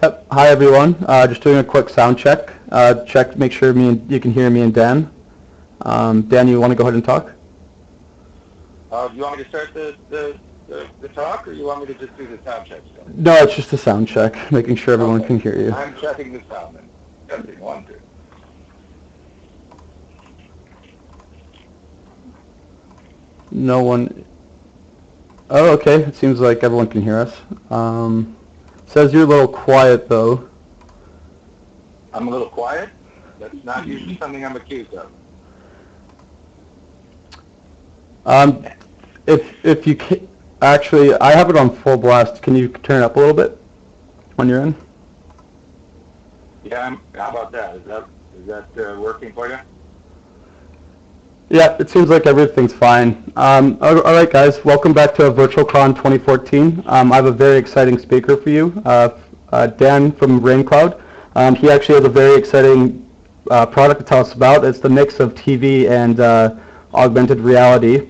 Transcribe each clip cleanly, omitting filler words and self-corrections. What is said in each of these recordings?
Yep. Hi everyone. Just doing a quick sound check. Check, make sure you can hear me and Dan. Dan, you want to go ahead and talk? Do you want me to start the talk, or you want me to just do the sound check still? No, it's just a sound check, making sure everyone Okay. can hear you. I'm checking the sound then. Testing 1, 2. No one. Oh, okay. It seems like everyone can hear us. Says you're a little quiet though. I'm a little quiet. That's not usually something I'm accused of. Um, if you can, actually, I have it on full blast. Can you turn it up a little bit on your end? Yeah. How about that? Is that working for you? Yeah, it seems like everything's fine. All right, guys, welcome back to VirtualCon 2014. I have a very exciting speaker for you, Dan from ReinCloud. He actually has a very exciting product to tell us about. It's the mix of TV and augmented reality.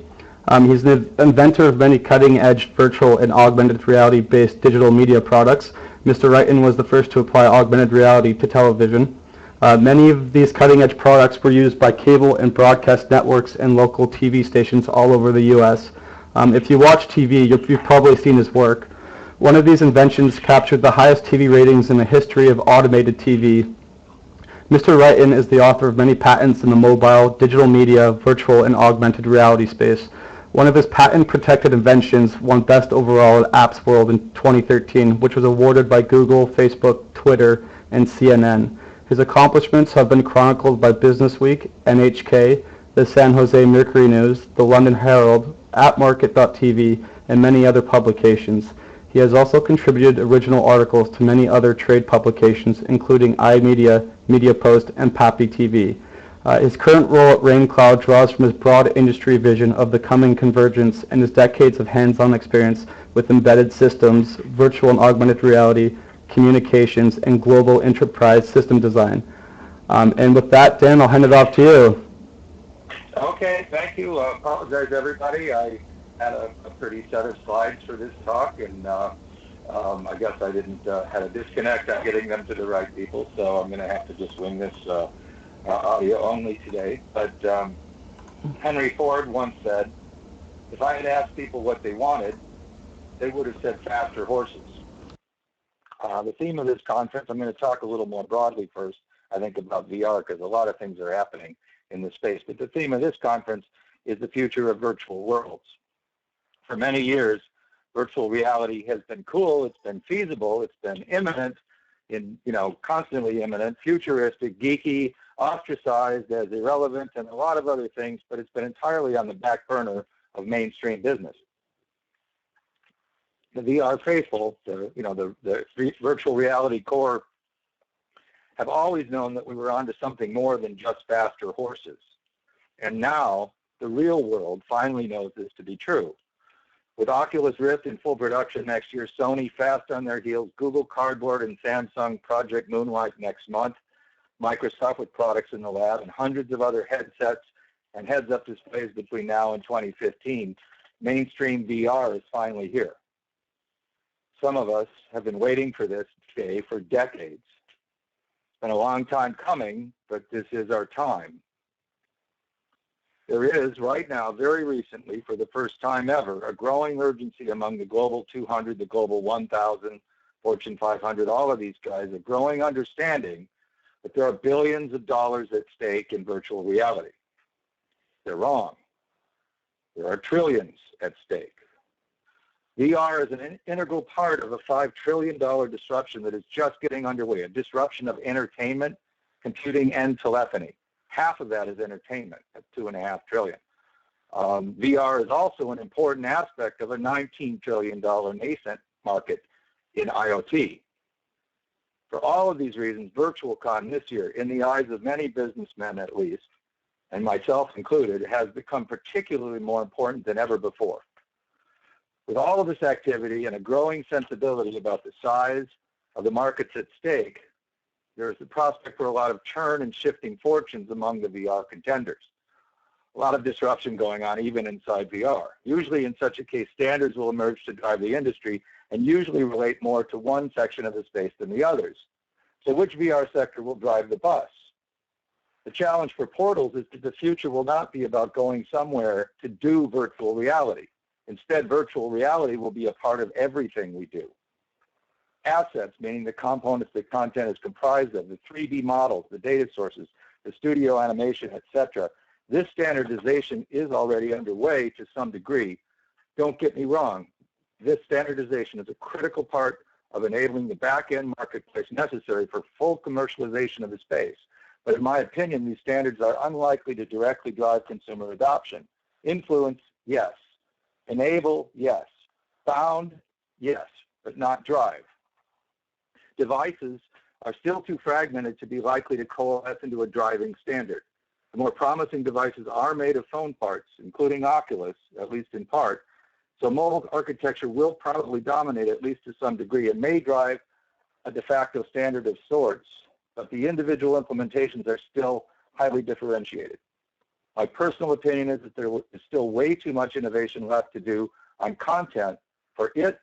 He's an inventor of many cutting-edge virtual and augmented reality-based digital media products. Mr. Reitan was the first to apply augmented reality to television. Many of these cutting-edge products were used by cable and broadcast networks and local TV stations all over the U.S. If you watch TV, you've probably seen his work. One of these inventions captured the highest TV ratings in the history of automated TV. Mr. Reitan is the author of many patents in the mobile, digital media, virtual, and augmented reality space. One of his patent-protected inventions won Best Overall at Apps World in 2013, which was awarded by Google, Facebook, Twitter, and CNN. His accomplishments have been chronicled by Businessweek, NHK, the San Jose Mercury News, the London Herald, AppMarket.tv, and many other publications. He has also contributed original articles to many other trade publications, including iMedia, MediaPost, and PapiTV. His current role at ReinCloud draws from his broad industry vision of the coming convergence and his decades of hands-on experience with embedded systems, virtual and augmented reality, communications, and global enterprise system design. And with that, Dan, I'll hand it off to you. Okay. Thank you. Apologize, everybody. I had a pretty set of slides for this talk, and I guess I didn't had a disconnect on getting them to the right people, so I'm going to have to just wing this audio only today. But Henry Ford once said, if I had asked people what they wanted, they would have said faster horses. The theme of this conference, I'm going to talk a little more broadly first, I think, about VR, because a lot of things are happening in this space. But the theme of this conference is the future of virtual worlds. For many years, virtual reality has been cool, it's been feasible, it's been imminent, constantly imminent, futuristic, geeky, ostracized as irrelevant, and a lot of other things, but it's been entirely on the back burner of mainstream business. The VR faithful, the virtual reality core, have always known that we were onto something more than just faster horses. And now the real world finally knows this to be true. With Oculus Rift in full production next year, Sony fast on their heels, Google Cardboard and Samsung Project Moonlight next month, Microsoft with products in the lab, and hundreds of other headsets and heads-up displays between now and 2015, mainstream VR is finally here. Some of us have been waiting for this day for decades. It's been a long time coming, but this is our time. There is, right now, very recently, for the first time ever, a growing urgency among the Global 200, the Global 1000, Fortune 500, all of these guys, a growing understanding that there are billions of dollars at stake in virtual reality. They're wrong. There are trillions at stake. VR is an integral part of a $5 trillion disruption that is just getting underway, a disruption of entertainment, computing, and telephony. Half of that is entertainment at $2.5 trillion. VR is also an important aspect of a $19 trillion nascent market in IoT. For all of these reasons, VirtualCon this year, in the eyes of many businessmen at least, and myself included, has become particularly more important than ever before. With all of this activity and a growing sensibility about the size of the markets at stake, there is the prospect for a lot of churn and shifting fortunes among the VR contenders. a lot of disruption going on even inside VR. Usually in such a case, standards will emerge to drive the industry and usually relate more to one section of the space than the others. So which VR sector will drive the bus? The challenge for portals is that the future will not be about going somewhere to do virtual reality. Instead, virtual reality will be a part of everything we do. Assets, meaning the components that content is comprised of, the 3D models, the data sources, the studio animation, etc. This standardization is already underway to some degree. Don't get me wrong, this standardization is a critical part of enabling the back-end marketplace necessary for full commercialization of the space. But in my opinion, these standards are unlikely to directly drive consumer adoption. Influence, yes. Enable, yes. Bound, yes, but not drive. Devices are still too fragmented to be likely to coalesce into a driving standard. The more promising devices are made of phone parts, including Oculus, at least in part, so mobile architecture will probably dominate at least to some degree and may drive a de facto standard of sorts, but the individual implementations are still highly differentiated. My personal opinion is that there is still way too much innovation left to do on content for it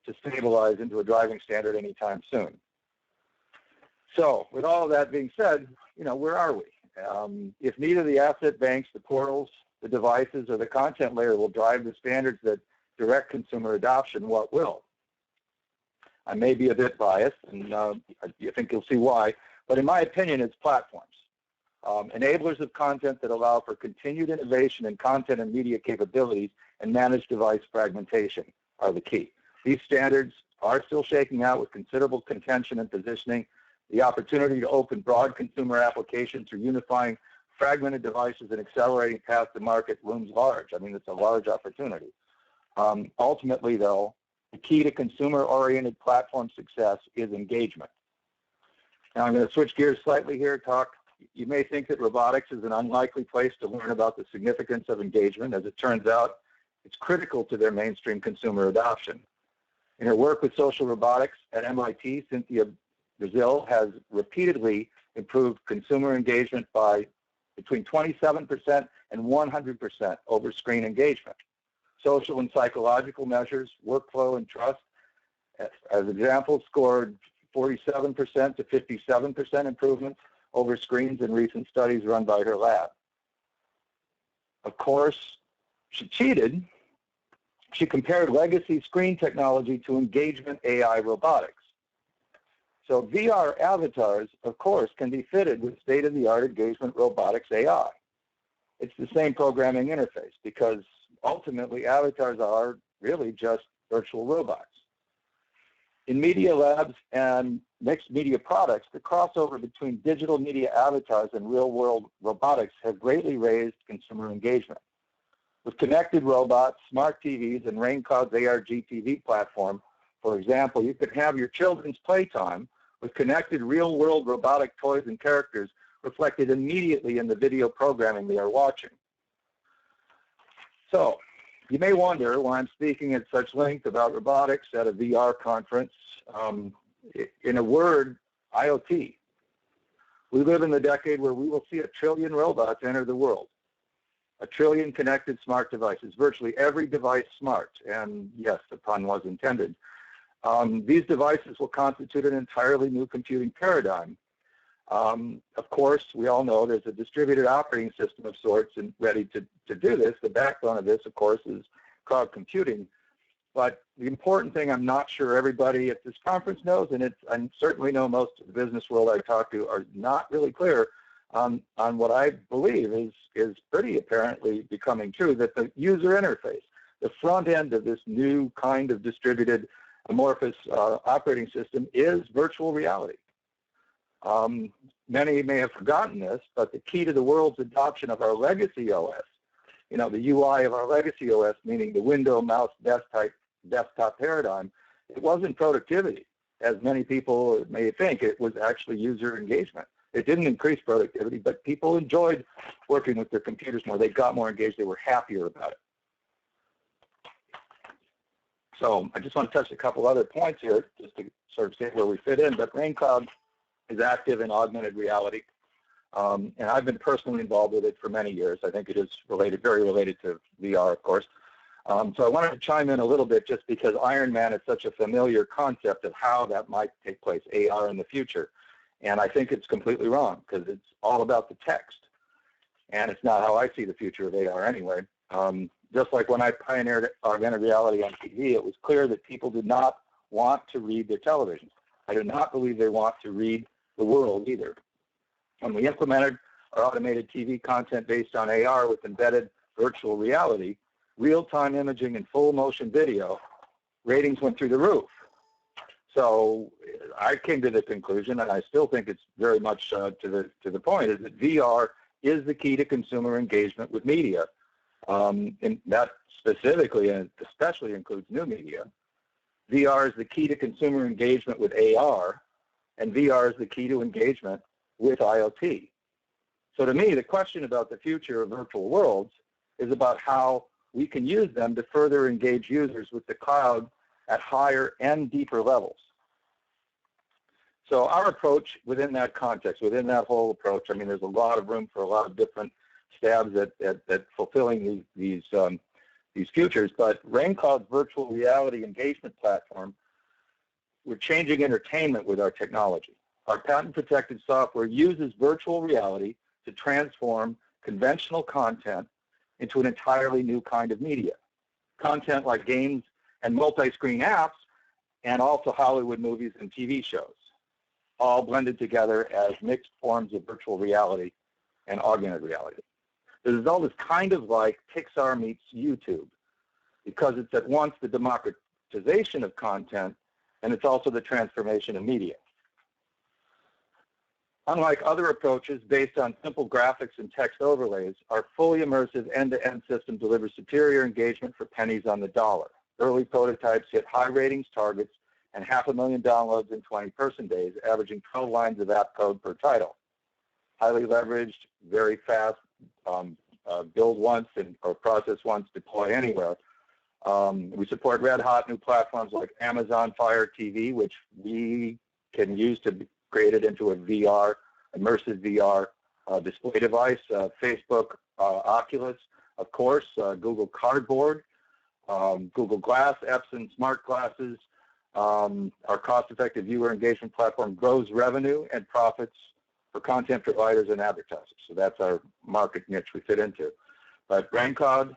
to stabilize into a driving standard anytime soon. So with all of that being said, where are we? If neither the asset banks, the portals, the devices, or the content layer will drive the standards that direct consumer adoption, what will? I may be a bit biased, and I think you'll see why, but in my opinion, it's platforms. Enablers of content that allow for continued innovation in content and media capabilities and managed device fragmentation are the key. These standards are still shaking out with considerable contention and positioning. The opportunity to open broad consumer applications through unifying fragmented devices and accelerating path to market looms large. I mean, it's a large opportunity. Ultimately, though, the key to consumer-oriented platform success is engagement. Now, I'm going to switch gears slightly here, You may think that robotics is an unlikely place to learn about the significance of engagement. As it turns out, it's critical to their mainstream consumer adoption. In her work with social robotics at MIT, Cynthia Brazil has repeatedly improved consumer engagement by between 27% and 100% over screen engagement. Social and psychological measures, workflow and trust, as examples, scored 47% to 57% improvements over screens in recent studies run by her lab. Of course, she cheated. She compared legacy screen technology to engagement AI robotics. So VR avatars, of course, can be fitted with state-of-the-art engagement robotics AI. It's the same programming interface because ultimately avatars are really just virtual robots. In media labs and mixed media products, the crossover between digital media avatars and real-world robotics have greatly raised consumer engagement. With connected robots, smart TVs, and ReinCloud's ARGTV platform, for example, you could have your children's playtime with connected real-world robotic toys and characters reflected immediately in the video programming they are watching. So, you may wonder why I'm speaking at such length about robotics at a VR conference. In a word, IoT. We live in the decade where we will see 1 trillion robots enter the world. 1 trillion connected smart devices, virtually every device smart, and yes, the pun was intended. These devices will constitute an entirely new computing paradigm. Of course, we all know there's a distributed operating system of sorts and ready to do this. The backbone of this, of course, is cloud computing. But the important thing I'm not sure everybody at this conference knows, and I certainly know most of the business world I talk to are not really clear on what I believe is pretty apparently becoming true, that the user interface, the front end of this new kind of distributed amorphous operating system is virtual reality. Many may have forgotten this, but the key to the world's adoption of our legacy OS, the UI of our legacy OS, meaning the window, mouse, desktop paradigm, it wasn't productivity, as many people may think. It was actually user engagement. It didn't increase productivity, but people enjoyed working with their computers more. They got more engaged. They were happier about it. So I just want to touch a couple other points here, just to sort of say where we fit in. But ReinCloud is active in augmented reality. And I've been personally involved with it for many years. I think it is related, very related to VR, of course. So I wanted to chime in a little bit just because Iron Man is such a familiar concept of how that might take place, AR in the future. And I think it's completely wrong because it's all about the text. And it's not how I see the future of AR anyway. Just like when I pioneered augmented reality on TV, it was clear that people did not want to read their televisions. I do not believe they want to read the world either. When we implemented our automated TV content based on AR with embedded virtual reality, real-time imaging and full motion video, ratings went through the roof. So I came to the conclusion, and I still think it's very much to the point, is that VR is the key to consumer engagement with media. And that specifically and especially includes new media. VR is the key to consumer engagement with AR, and VR is the key to engagement with IoT. So to me, the question about the future of virtual worlds is about how we can use them to further engage users with the cloud at higher and deeper levels. So our approach within that context, within that whole approach, I mean, there's a lot of room for a lot of different stabs at fulfilling these futures, but ReinCloud's virtual reality engagement platform, we're changing entertainment with our technology. Our patent-protected software uses virtual reality to transform conventional content into an entirely new kind of media. Content like games and multi-screen apps, and also Hollywood movies and TV shows, all blended together as mixed forms of virtual reality and augmented reality. The result is kind of like Pixar meets YouTube, because it's at once the democratization of content and it's also the transformation of media. Unlike other approaches based on simple graphics and text overlays, our fully immersive end-to-end system delivers superior engagement for pennies on the dollar. Early prototypes hit high ratings targets and 500,000 downloads in 20 person days, averaging 12 lines of app code per title. Highly leveraged, very fast, build once or process once, deploy anywhere. We support red-hot new platforms like Amazon Fire TV, which we can use to create it into a VR, immersive VR display device. Facebook, Oculus, of course, Google Cardboard, Google Glass, Epson smart glasses. Our cost-effective viewer engagement platform grows revenue and profits for content providers and advertisers. So that's our market niche we fit into. But ReinCloud,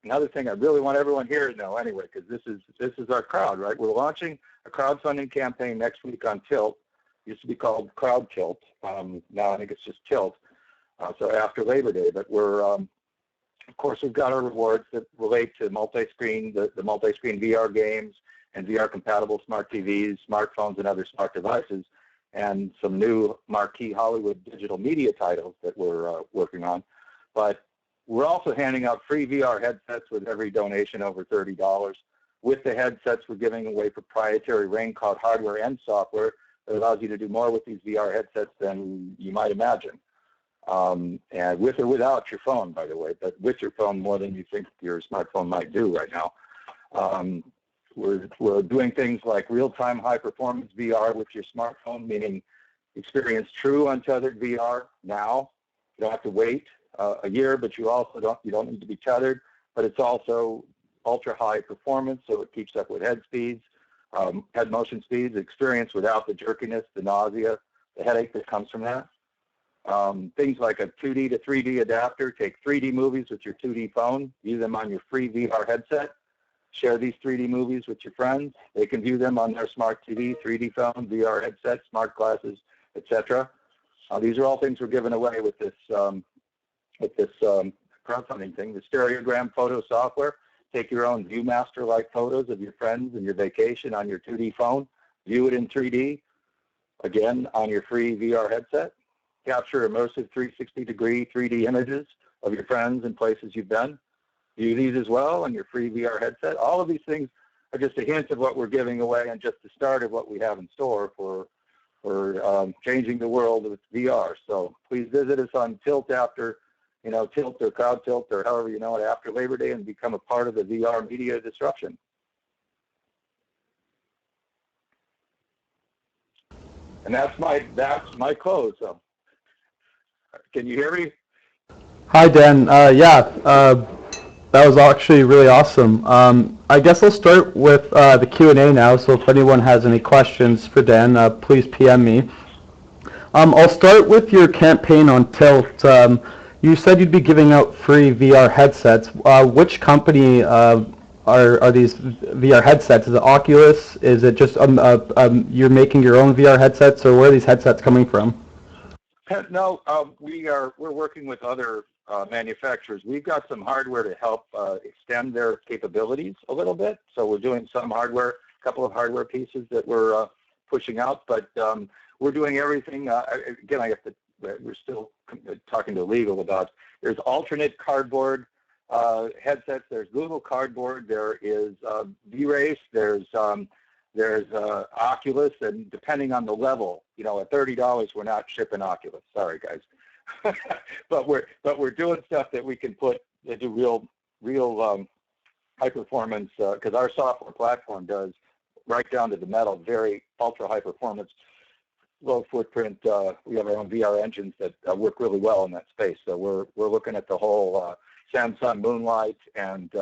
another thing I really want everyone here to know anyway, because this is our crowd, right? We're launching a crowdfunding campaign next week on Tilt. It used to be called CrowdTilt. Now I think it's just Tilt. So after Labor Day, but we're of course we've got our rewards that relate to multi-screen, the multi-screen VR games and VR-compatible smart TVs, smartphones, and other smart devices, and some new marquee Hollywood digital media titles that we're working on. But we're also handing out free VR headsets with every donation over $30. With the headsets, we're giving away proprietary ReinCloud hardware and software that allows you to do more with these VR headsets than you might imagine. And with or without your phone, by the way, but with your phone more than you think your smartphone might do right now. We're doing things like real-time high-performance VR with your smartphone, meaning experience true untethered VR now. You don't have to wait a year, but you also don't need to be tethered. But it's also ultra-high performance, so it keeps up with head speeds, head motion speeds, experience without the jerkiness, the nausea, the headache that comes from that. Things like a 2D to 3D adapter. Take 3D movies with your 2D phone. View them on your free VR headset. Share these 3D movies with your friends. They can view them on their smart TV, 3D phone, VR headset, smart glasses, etc. These are all things we're giving away with this crowdfunding thing. The Stereogram photo software. Take your own ViewMaster-like photos of your friends and your vacation on your 2D phone. View it in 3D, again, on your free VR headset. Capture immersive 360-degree 3D images of your friends and places you've been. View these as well on your free VR headset. All of these things are just a hint of what we're giving away and just the start of what we have in store for changing the world with VR. So please visit us on Tilt after, Tilt or CrowdTilt or however you know it after Labor Day and become a part of the VR media disruption. And that's my close. So Can you hear me? Hi, Dan. That was actually really awesome. I guess I'll start with the Q&A now, so if anyone has any questions for Dan, please PM me. I'll start with your campaign on Tilt. You said you'd be giving out free VR headsets. Which company are these VR headsets? Is it Oculus? Is it just you're making your own VR headsets, or where are these headsets coming from? No, we're working with other manufacturers. We've got some hardware to help extend their capabilities a little bit. So we're doing some hardware, a couple of hardware pieces that we're pushing out, but we're doing everything. Again, we're still talking to legal about, there's alternate cardboard headsets, there's Google Cardboard, there is V-Race, there's Oculus, and depending on the level, at $30, we're not shipping Oculus. Sorry, guys. but we're doing stuff that we can put into real high performance, because our software platform does right down to the metal, very ultra high performance, low footprint. We have our own VR engines that work really well in that space. So we're looking at the whole Samsung Moonlight, and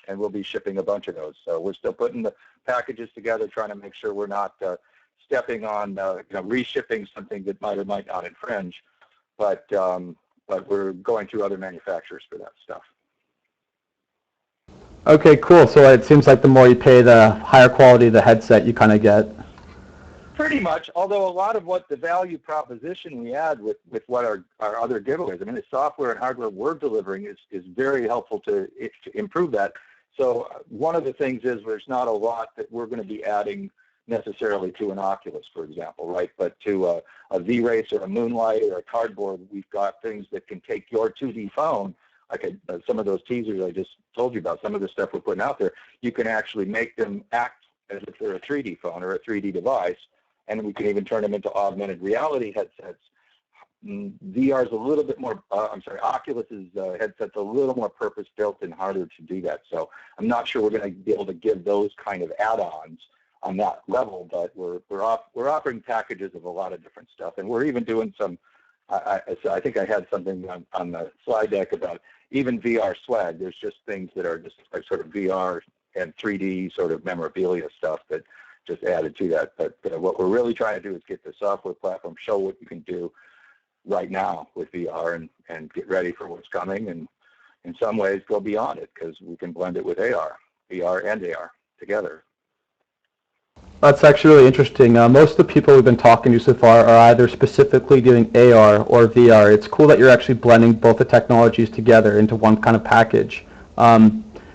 we'll be shipping a bunch of those. So we're still putting the packages together, trying to make sure we're not stepping on, reshipping something that might or might not infringe. But we're going through other manufacturers for that stuff. Okay, cool. So it seems like the more you pay, the higher quality the headset you kind of get. Pretty much, although a lot of what the value proposition we add with what our other giveaways, I mean, the software and hardware we're delivering is very helpful to improve that. So one of the things is there's not a lot that we're going to be adding necessarily to an Oculus, for example, right? But to a V-Race or a Moonlight or a Cardboard, we've got things that can take your 2D phone, like some of those teasers I just told you about, some of the stuff we're putting out there, you can actually make them act as if they're a 3D phone or a 3D device, and we can even turn them into augmented reality headsets. VR's a little bit more, Oculus's headset's a little more purpose-built and harder to do that. So I'm not sure we're going to be able to give those kind of add-ons on that level, but we're offering packages of a lot of different stuff, and we're even doing some. I think I had something on the slide deck about even VR swag. There's just things that are just like sort of VR and 3D sort of memorabilia stuff that just added to that. But what we're really trying to do is get the software platform, show what you can do right now with VR, and get ready for what's coming, and in some ways go beyond it, because we can blend it with AR, VR and AR together. That's actually really interesting. Most of the people we've been talking to so far are either specifically doing AR or VR. It's cool that you're actually blending both the technologies together into one kind of package.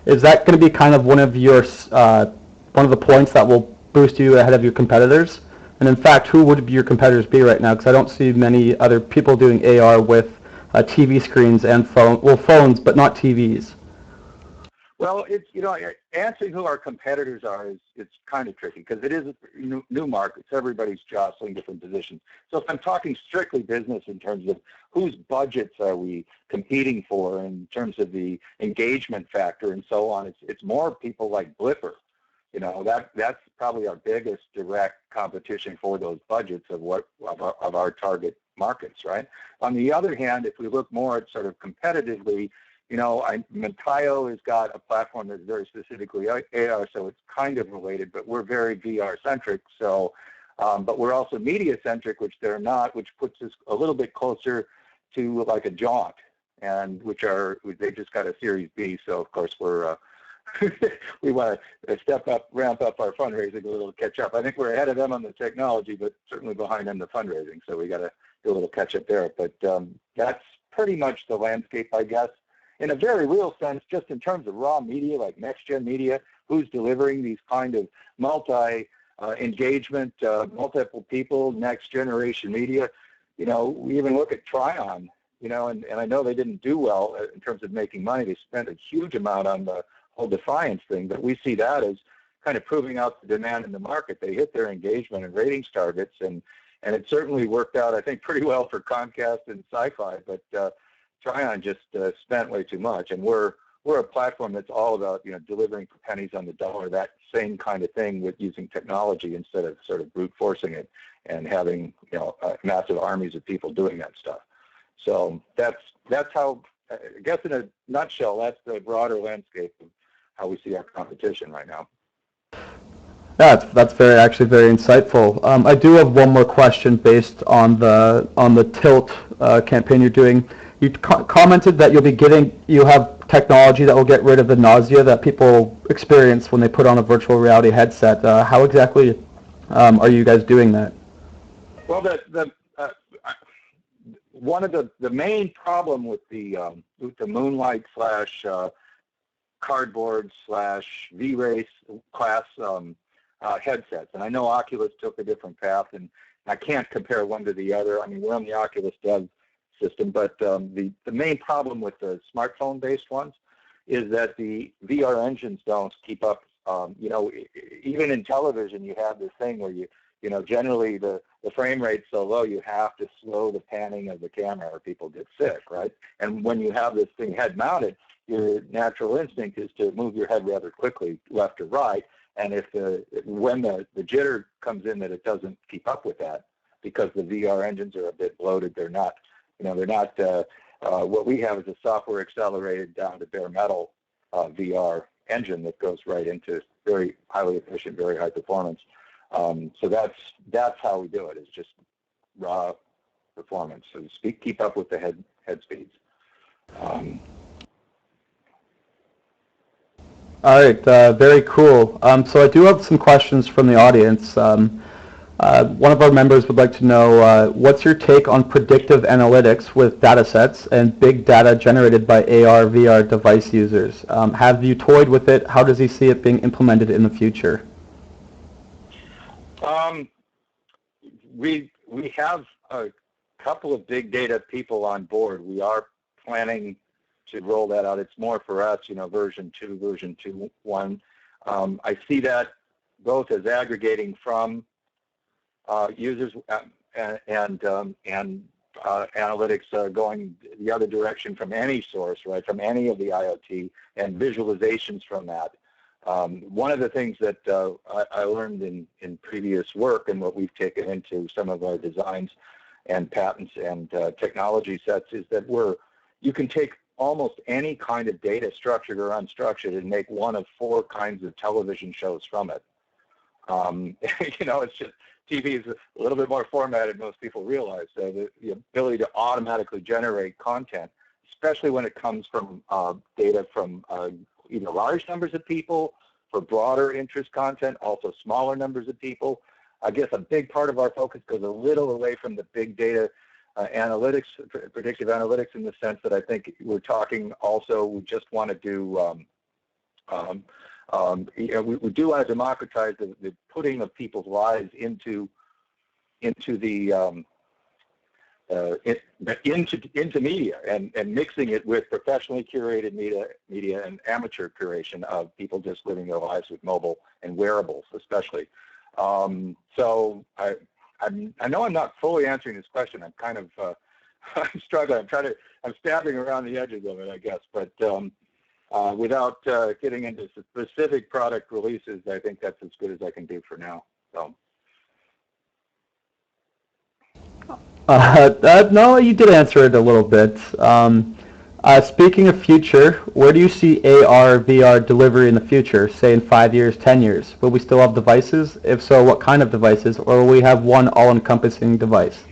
Is that going to be kind of one of the points that will boost you ahead of your competitors? And in fact, who would your competitors be right now? Because I don't see many other people doing AR with TV screens and phones, but not TVs. Well, it's, answering who our competitors are it's kind of tricky, because it is new markets. Everybody's jostling different positions. So if I'm talking strictly business in terms of whose budgets are we competing for in terms of the engagement factor and so on, it's more people like Blipper. That's probably our biggest direct competition for those budgets of our target markets, right? On the other hand, if we look more at sort of competitively, Mentaio has got a platform that's very specifically AR, so it's kind of related, but we're very VR-centric. So, but we're also media-centric, which they're not, which puts us a little bit closer to like a Jaunt, and they just got a Series B, so of course we want to ramp up our fundraising a little, catch up. I think we're ahead of them on the technology, but certainly behind them the fundraising, so we got to do a little catch up there. But that's pretty much the landscape, I guess. In a very real sense, just in terms of raw media, like next-gen media, who's delivering these kind of multi-engagement, multiple people, next-generation media, we even look at Tryon, and I know they didn't do well in terms of making money. They spent a huge amount on the whole Defiance thing, but we see that as kind of proving out the demand in the market. They hit their engagement and ratings targets, and it certainly worked out, I think, pretty well for Comcast and Sci-Fi, but Tryon just spent way too much, and we're a platform that's all about delivering for pennies on the dollar, that same kind of thing with using technology instead of sort of brute forcing it and having massive armies of people doing that stuff. So that's how, I guess in a nutshell, that's the broader landscape of how we see our competition right now. Yeah, that's actually very insightful. I do have one more question based on the Tilt campaign you're doing. You commented that you have technology that will get rid of the nausea that people experience when they put on a virtual reality headset. How exactly are you guys doing that? Well, one of the main problem with the Moonlight / cardboard / V-Race class headsets, and I know Oculus took a different path, and I can't compare one to the other. I mean, we're on the Oculus Dev system, but the main problem with the smartphone-based ones is that the VR engines don't keep up. Even in television, you have this thing where generally the frame rate's so low, you have to slow the panning of the camera or people get sick, right? And when you have this thing head-mounted, your natural instinct is to move your head rather quickly, left or right. And when the jitter comes in, that it doesn't keep up with that because the VR engines are a bit bloated. They're not, what we have is a software accelerated down to bare metal VR engine that goes right into very highly efficient, very high performance. So that's how we do it. It's just raw performance. So keep up with the head speeds. All right, very cool. So I do have some questions from the audience. One of our members would like to know, what's your take on predictive analytics with data sets and big data generated by AR, VR device users? Have you toyed with it? How does he see it being implemented in the future? We have a couple of big data people on board. We are planning to roll that out. It's more for us, version 2, version 2.1. I see that both as aggregating from users and analytics going the other direction from any source, right, from any of the IoT, and visualizations from that. One of the things that I learned in previous work and what we've taken into some of our designs and patents and technology sets is that you can take almost any kind of data, structured or unstructured, and make one of 4 kinds of television shows from it. It's just TV is a little bit more formatted than most people realize. So the ability to automatically generate content, especially when it comes from data from either large numbers of people for broader interest content, also smaller numbers of people. I guess a big part of our focus goes a little away from the big data analytics, predictive analytics, in the sense that I think we're talking also, we just want to do, we do want to democratize the putting of people's lives into media and mixing it with professionally curated media and amateur curation of people just living their lives with mobile and wearables, especially. So I know I'm not fully answering this question. I'm kind of I'm struggling. I'm stabbing around the edges of it, I guess. But without getting into specific product releases, I think that's as good as I can do for now. So. No, you did answer it a little bit. Speaking of future, where do you see AR, VR delivery in the future, say in 5 years, 10 years? Will we still have devices? If so, what kind of devices? Or will we have one all-encompassing device?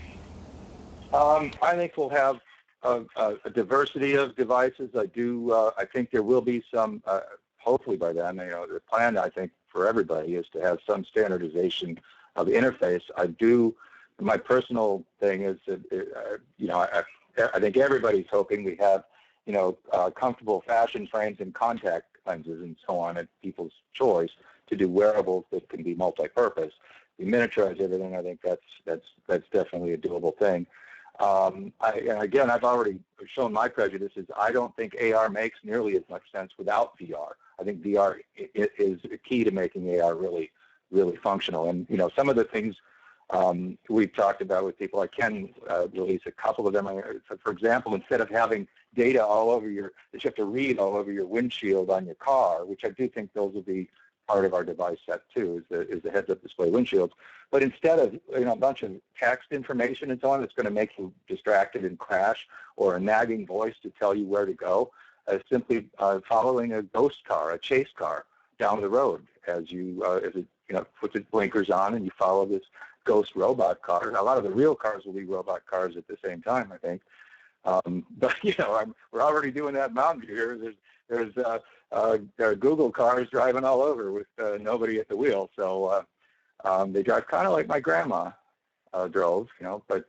I think we'll have a diversity of devices. I think there will be some, hopefully by then, the plan, I think, for everybody is to have some standardization of interface. My personal thing is that, I think everybody's hoping we have, comfortable fashion frames and contact lenses and so on at people's choice to do wearables that can be multi-purpose. We miniaturize everything. I think that's definitely a doable thing. And again, I've already shown my prejudices. I don't think AR makes nearly as much sense without VR. I think VR is key to making AR really, really functional. And some of the things we've talked about with people, I can release a couple of them. For example, instead of having data all over that you have to read all over your windshield on your car, which I do think those will be part of our device set too, is the heads-up display windshields. But instead of a bunch of text information and so on that's going to make you distracted and crash, or a nagging voice to tell you where to go, simply following a ghost car, a chase car down the road as it puts its blinkers on and you follow this ghost robot car. Now, a lot of the real cars will be robot cars at the same time, I think. But we're already doing that in Mountain View here. There are Google cars driving all over with nobody at the wheel. So they drive kind of like my grandma drove, but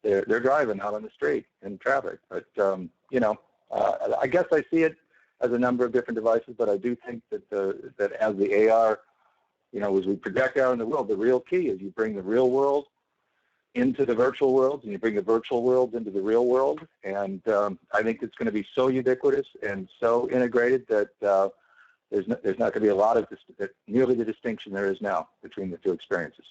they're driving out on the street in traffic. But I guess I see it as a number of different devices, but I do think that as the AR, as we project out in the world, the real key is you bring the real world into the virtual worlds, and you bring the virtual worlds into the real world. And I think it's going to be so ubiquitous and so integrated that there's not going to be a lot of nearly the distinction there is now between the two experiences.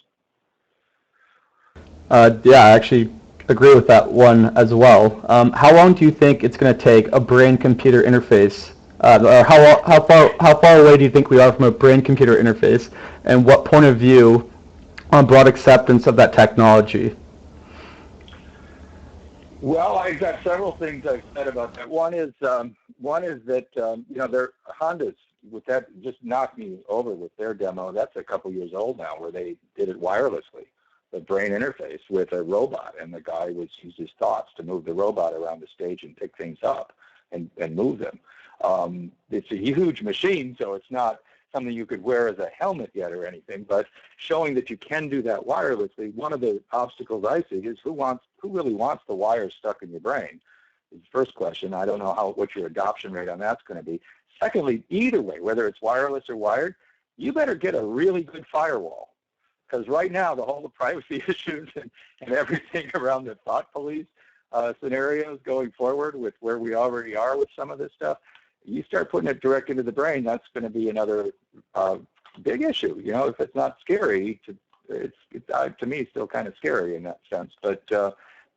Yeah, I actually agree with that one as well. How long do you think it's going to take a brain-computer interface, or how far away do you think we are from a brain-computer interface, and what point of view on broad acceptance of that technology? Well, I've got several things I've said about that. One is that Honda's with that just knocked me over with their demo. That's a couple years old now, where they did it wirelessly, the brain interface with a robot, and the guy would use his thoughts to move the robot around the stage and pick things up and move them. It's a huge machine, so it's not something you could wear as a helmet yet or anything, but showing that you can do that wirelessly. One of the obstacles I see is who really wants the wires stuck in your brain? Is the first question. I don't know what your adoption rate on that's going to be. Secondly, either way, whether it's wireless or wired, you better get a really good firewall, because right now the whole privacy issues and everything around the thought police scenarios going forward with where we already are with some of this stuff, you start putting it direct into the brain, that's going to be another big issue. If it's not scary, to me, it's still kind of scary in that sense. But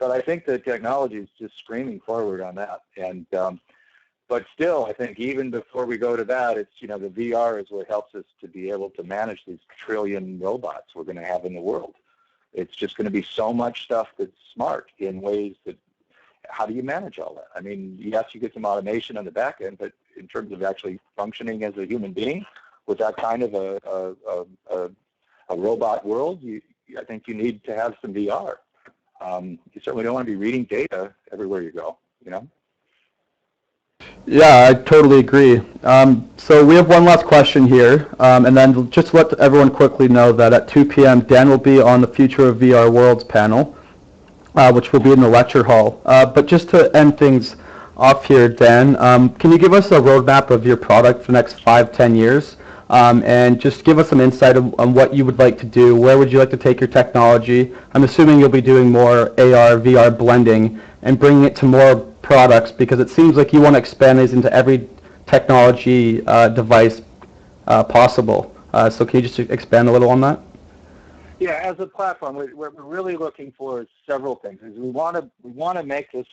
I think the technology is just screaming forward on that. And but still, I think even before we go to that, it's the VR is what helps us to be able to manage these trillion robots we're going to have in the world. It's just going to be so much stuff that's smart in ways that. How do you manage all that? I mean, yes, you get some automation on the back end, but in terms of actually functioning as a human being with that kind of a robot world, I think you need to have some VR. You certainly don't want to be reading data everywhere you go, Yeah, I totally agree. So we have one last question here, and then just let everyone quickly know that at 2 p.m. Dan will be on the Future of VR Worlds panel, which will be in the lecture hall. But just to end things off here, Dan, can you give us a roadmap of your product for the next 5-10 years? And just give us some insight on what you would like to do. Where would you like to take your technology? I'm assuming you'll be doing more AR, VR blending and bringing it to more products, because it seems like you want to expand these into every technology device possible. So can you just expand a little on that? Yeah, as a platform, what we're really looking for is several things. We want to make this,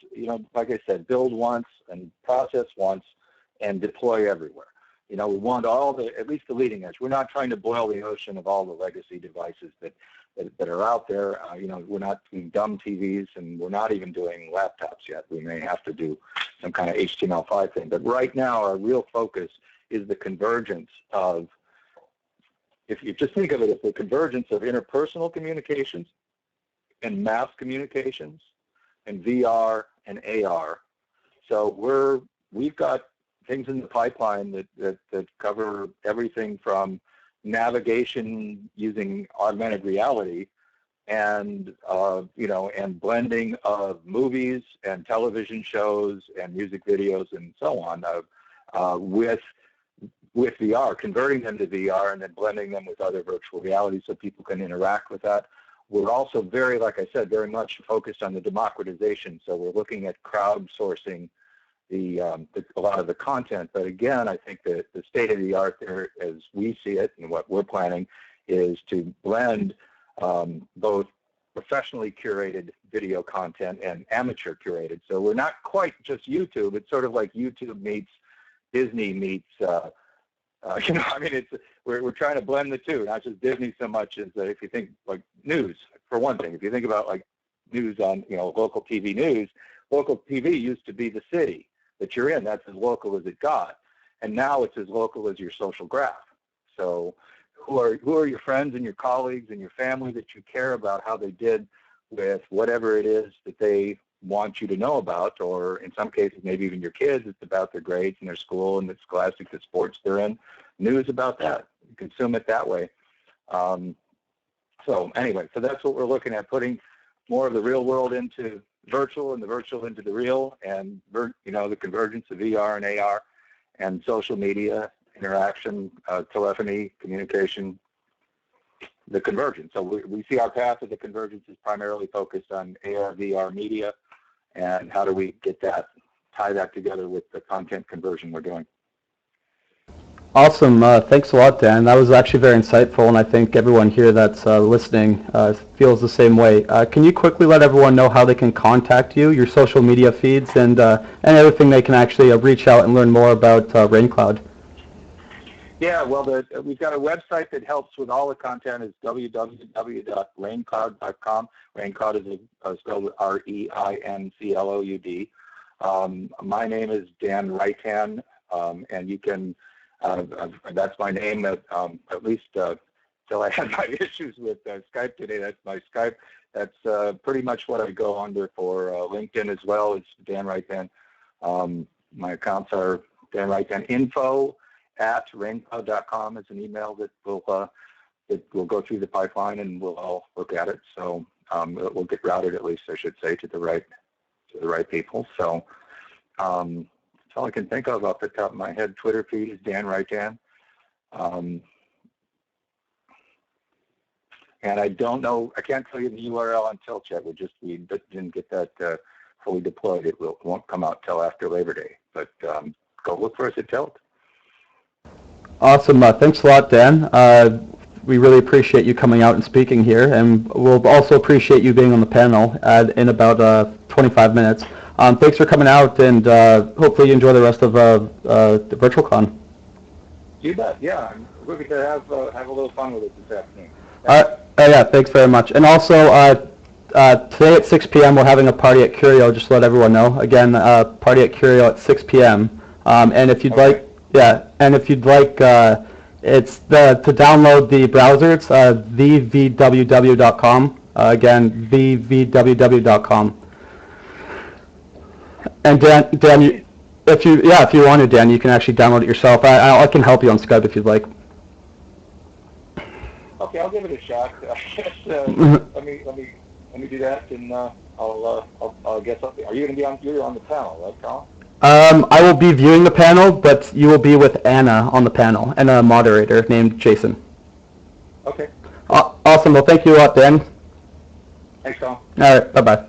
like I said, build once and process once and deploy everywhere. We want at least the leading edge. We're not trying to boil the ocean of all the legacy devices that are out there. We're not doing dumb TVs, and we're not even doing laptops yet. We may have to do some kind of HTML5 thing. But right now, our real focus is the convergence of, if you just think of it as the convergence of interpersonal communications and mass communications and VR and AR. So we've got things in the pipeline that cover everything from navigation using augmented reality and and blending of movies and television shows and music videos and so on with VR, converting them to VR and then blending them with other virtual reality so people can interact with that. We're also like I said, very much focused on the democratization. So we're looking at crowdsourcing a lot of the content. But again, I think that the state of the art there, as we see it and what we're planning, is to blend both professionally curated video content and amateur curated. So we're not quite just YouTube. It's sort of like YouTube meets Disney meets I mean, we're trying to blend the two, not just Disney so much as if you think like news, for one thing. If you think about like news on, local TV news, local TV used to be the city that you're in. That's as local as it got. And now it's as local as your social graph. So who are your friends and your colleagues and your family that you care about how they did with whatever it is that they want you to know about, or in some cases, maybe even your kids, it's about their grades and their school and the scholastic, the sports they're in, news about that. You consume it that way. So anyway, so that's what we're looking at, putting more of the real world into virtual and the virtual into the real, and, the convergence of VR and AR and social media, interaction, telephony, communication, the convergence. So we see our path of the convergence is primarily focused on AR, VR, media, and how do we tie that together with the content conversion we're doing. Awesome. Thanks a lot, Dan. That was actually very insightful, and I think everyone here that's listening feels the same way. Can you quickly let everyone know how they can contact you, your social media feeds, and everything they can actually reach out and learn more about ReinCloud? Yeah, well, we've got a website that helps with all the content. It's www.reincloud.com. ReinCloud is spelled R-E-I-N-C-L-O-U-D. My name is Dan Reitan, and you can, that's my name, at least till I had my issues with Skype today. That's my Skype. That's pretty much what I go under for LinkedIn as well. It's Dan Reitan. My accounts are Dan Reitan info@reincloud.com is an email that will go through the pipeline, and we'll all look at it. So it will get routed, at least I should say, to the right people. So that's all I can think of off the top of my head. Twitter feed is Dan Reitan. And I don't know, I can't tell you the URL on Tilt yet. We didn't get that fully deployed. It won't come out till after Labor Day. But go look for us at Tilt. Awesome. Thanks a lot, Dan. We really appreciate you coming out and speaking here, and we'll also appreciate you being on the panel in about 25 minutes. Thanks for coming out, and hopefully you enjoy the rest of the VirtualCon. You bet. Yeah, we're going to have a little fun with it this afternoon. Yeah, thanks very much. And also, today at 6 p.m. we're having a party at Curio, just to let everyone know. Again, party at Curio at 6 p.m. And if you'd like, it's to download the browser. It's vvww.com. Again, vvww.com. And Dan, if you want to, Dan, you can actually download it yourself. I can help you on Skype if you'd like. Okay, I'll give it a shot. Let me do that, and I'll get something. Are you going to be on? You're on the panel, right, Colin? I will be viewing the panel, but you will be with Anna on the panel and a moderator named Jason. Okay. Awesome. Well, thank you a lot, Dan. Thanks, Colin. All right. Bye-bye.